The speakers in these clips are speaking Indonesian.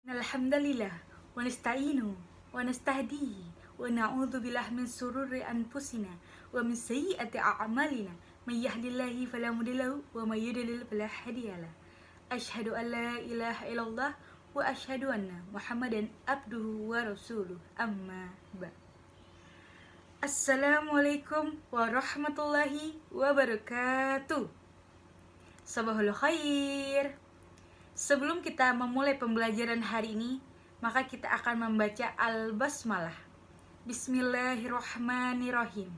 Alhamdulillah wa nasta'inu wa nastahdihi wa na'udzu billahi min sururi anfusina wa min sayyiati a'malina may yahdihillahu fala mudilla lahu wa may yudlil fala hadiyalah. Asyhadu an la ilaha illallah wa asyhadu anna Muhammadan abduhu wa rasuluh. Amma ba'd. Assalamualaikum warahmatullahi wabarakatuh. Sabahul khair. Sebelum kita memulai pembelajaran hari ini, maka kita akan membaca Al-Basmalah. Bismillahirrahmanirrahim.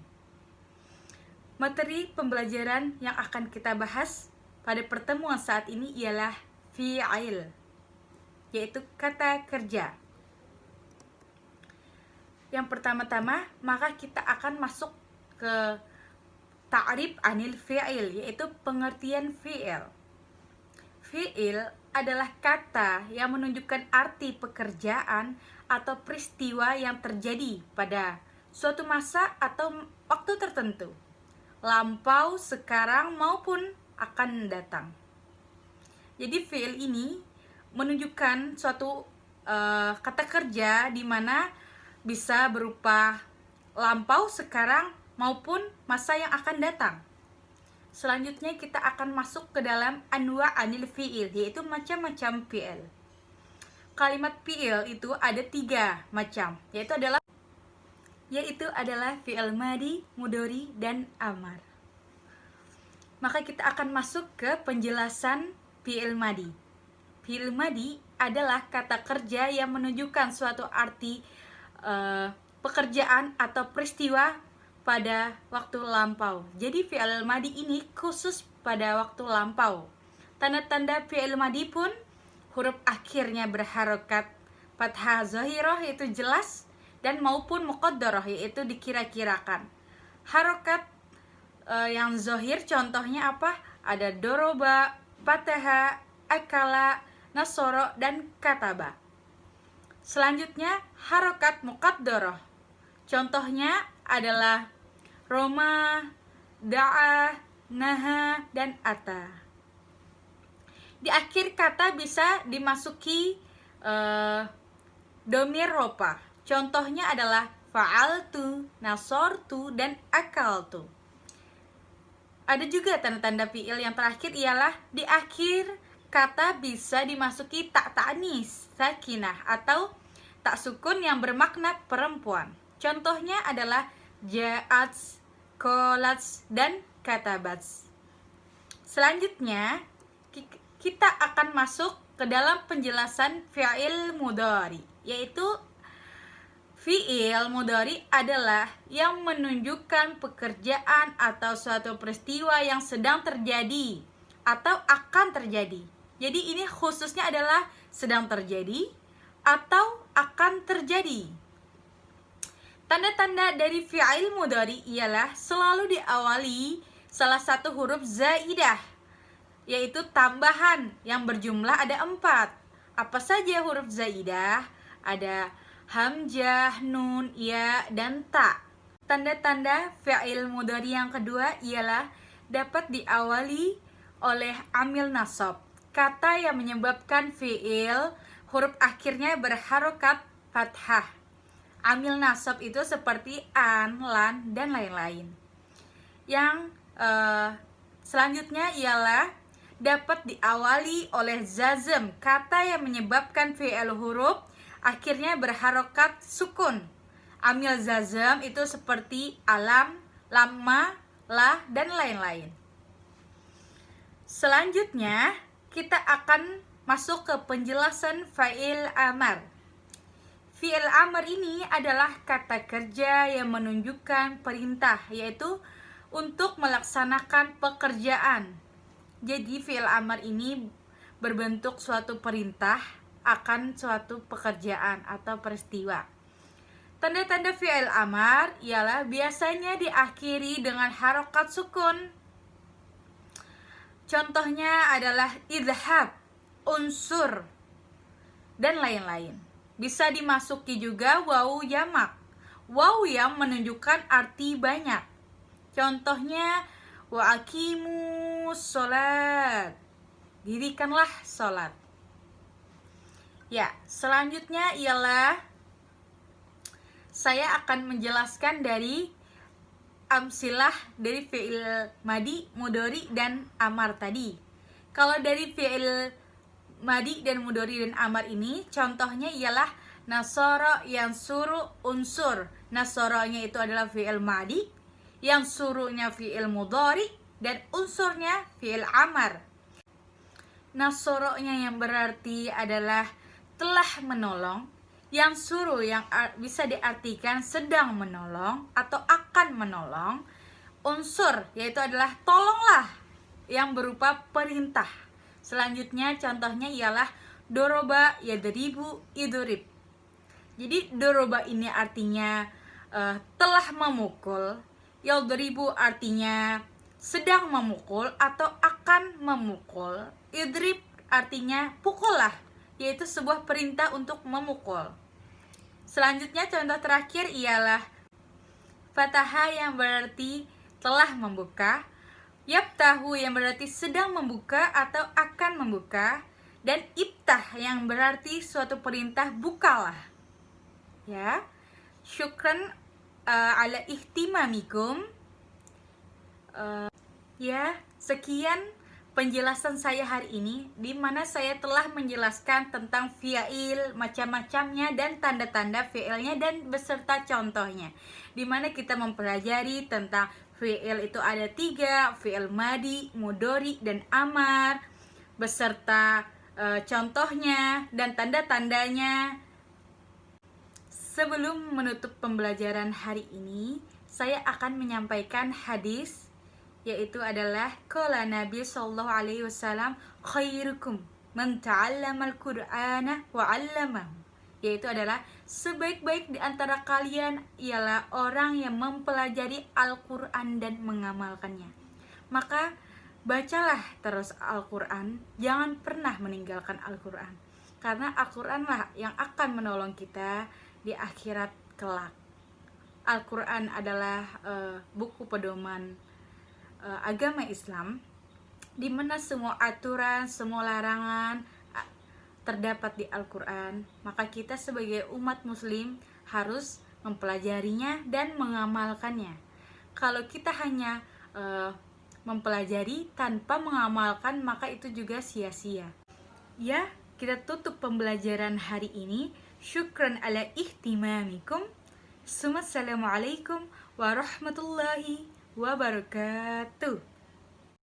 Materi pembelajaran yang akan kita bahas pada pertemuan saat ini ialah fi'il, yaitu kata kerja. Yang pertama-tama, maka kita akan masuk ke ta'rif anil fi'il, yaitu pengertian fi'il. Fi'il adalah kata yang menunjukkan arti pekerjaan atau peristiwa yang terjadi pada suatu masa atau waktu tertentu, lampau, sekarang, maupun akan datang. Jadi fi'il ini menunjukkan suatu kata kerja di mana bisa berupa lampau, sekarang, maupun masa yang akan datang. Selanjutnya kita akan masuk ke dalam anwa anil fi'il, yaitu macam-macam fi'il. Kalimat fi'il itu ada 3 macam, yaitu adalah fi'il madi, mudhari, dan amar. Maka kita akan masuk ke penjelasan fi'il madi. Fi'il madi adalah kata kerja yang menunjukkan suatu arti pekerjaan atau peristiwa pada waktu lampau. Jadi fi'il madi ini khusus pada waktu lampau. Tanda-tanda fi'il madi pun huruf akhirnya berharokat fathah zahirah, yaitu jelas, dan maupun muqaddarah, yaitu dikira-kirakan. Harokat yang zahir contohnya apa? Ada doroba, fataha, akala, nasoro, dan kataba. Selanjutnya harokat muqaddarah. Contohnya adalah Roma, da'a, naha, dan ata. Di akhir kata bisa dimasuki domir ropa. Contohnya adalah fa'altu, nasortu, dan akaltu. Ada juga tanda-tanda fi'il yang terakhir ialah di akhir kata bisa dimasuki tak ta'nis, sakinah, atau tak sukun yang bermakna perempuan. Contohnya adalah ja'ats, kolats, dan katabats. Selanjutnya kita akan masuk ke dalam penjelasan fi'il mudhari, yaitu fi'il mudhari adalah yang menunjukkan pekerjaan atau suatu peristiwa yang sedang terjadi atau akan terjadi. Jadi ini khususnya adalah sedang terjadi atau akan terjadi. Tanda-tanda dari fi'il mudhari ialah selalu diawali salah satu huruf zaidah, yaitu tambahan yang berjumlah ada 4. Apa saja huruf zaidah? Ada hamzah, nun, ya, dan ta. Tanda-tanda fi'il mudhari yang kedua ialah dapat diawali oleh amil nasab, kata yang menyebabkan fi'il huruf akhirnya berharokat fathah. Amil nasab itu seperti an, lan, dan lain-lain. Yang selanjutnya ialah dapat diawali oleh jazm, kata yang menyebabkan fi'il huruf akhirnya berharokat sukun. Amil jazm itu seperti alam, lamma, lah, dan lain-lain. Selanjutnya kita akan masuk ke penjelasan fa'il amar. Fi'il amar ini adalah kata kerja yang menunjukkan perintah, yaitu untuk melaksanakan pekerjaan. Jadi fi'il amar ini berbentuk suatu perintah akan suatu pekerjaan atau peristiwa. Tanda-tanda fi'il amar ialah biasanya diakhiri dengan harokat sukun. Contohnya adalah idhab, unsur, dan lain-lain. Bisa dimasuki juga wawu yamak, wawu yang menunjukkan arti banyak. Contohnya wa aqimus sholat, dirikanlah sholat. Ya, selanjutnya ialah saya akan menjelaskan dari amsilah dari fi'il madi, mudhari, dan amar tadi. Kalau dari fi'il madi dan mudhari dan amar ini, contohnya ialah nasara, yansuru, unsur. Nasaranya itu adalah fi'il madi, yansurunya fi'il mudhari, dan unsurnya fi'il amar. Nasoronya yang berarti adalah telah menolong, yang suruh yang bisa diartikan sedang menolong atau akan menolong, unsur yaitu adalah tolonglah yang berupa perintah. Selanjutnya contohnya ialah doroba, yadribu, idurib. Jadi doroba ini artinya telah memukul, yadribu artinya sedang memukul atau akan memukul, idrib artinya pukullah, yaitu sebuah perintah untuk memukul. Selanjutnya contoh terakhir ialah fataha yang berarti telah membuka, yaftahu yang berarti sedang membuka atau akan membuka, dan iftah yang berarti suatu perintah bukalah. Ya, syukran ala ihtimamikum. Ya, sekian penjelasan saya hari ini, di mana saya telah menjelaskan tentang fi'il, macam-macamnya, dan tanda-tanda fi'ilnya dan beserta contohnya. Di mana kita mempelajari tentang fi'il itu ada 3, fi'il madi, mudhari, dan amar, beserta contohnya dan tanda-tandanya. Sebelum menutup pembelajaran hari ini, saya akan menyampaikan hadis, yaitu adalah qala Nabi sallallahu alaihi wasallam khairukum man ta'allamal Qur'ana wa 'allamahu, yaitu adalah sebaik-baik di antara kalian ialah orang yang mempelajari Al-Qur'an dan mengamalkannya. Maka bacalah terus Al-Qur'an, jangan pernah meninggalkan Al-Qur'an, karena Al-Qur'an lah yang akan menolong kita di akhirat kelak. Al-Qur'an adalah buku pedoman agama Islam, di mana semua aturan, semua larangan terdapat di Al-Quran. Maka kita sebagai umat muslim harus mempelajarinya dan mengamalkannya. Kalau kita hanya mempelajari tanpa mengamalkan, maka itu juga sia-sia. Ya, kita tutup pembelajaran hari ini. Syukran ala ihtimamikum. Assalamualaikum warahmatullahi wabarakatuh.